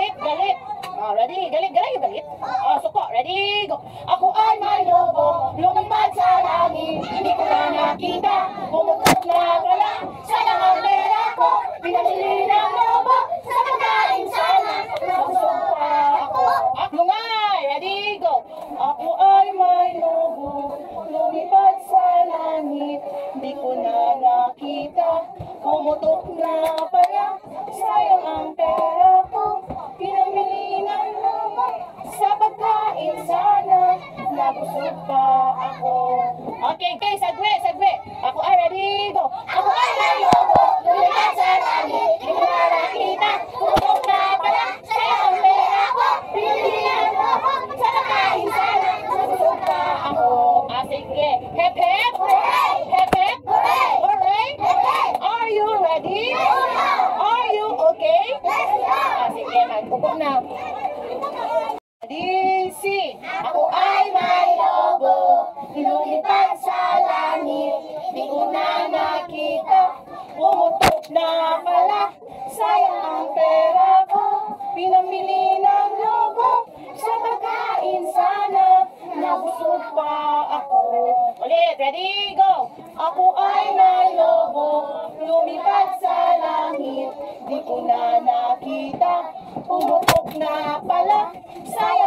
galit, galit. Oh, ready, galit, galit, galit. Oh, suko, ready, go. Ako ay may lobo, lumipad sa langit. Hindi ko na nakita, pumutok na pala. Sayang ang pera ko, pinamili ng lobo. Sa pagkain sana, nabusog pa ako. Lungay, ready, go. Ako ay may lobo, lumipad sa langit. Hindi ko na nakita, pumutok na pala. Sayang ang pera ko, pinamili ng lobo. Sa pagkain sana, nabusog pa ako. Okay, okay, sagwe, sagwe. Ako ay ready, go. Ako ay may lobo, lumipad sa langit. Hindi ko na nakita, pumutok na pala. Sayang ang pera ko, pinamili ng lobo. Sa pagkain sana, nabusog pa ako. Sige. Hep, hep. Hooray! Hep, hep. Hooray! Hooray! Hooray! Are you ready? Are you okay? Sige, magpupo na. Ready, see. Ako ay may lobo, lumipad sa langit. Di ko na nakita, pumutok na pala. Sayang ang pera ko, pinamili ng lobo. Sa pagkain sana, nabusog pa ako. Ulit, ready, go. Ako ay may lobo, lumipad sa langit. Di ko na nakita, pumutok na pala. Sayang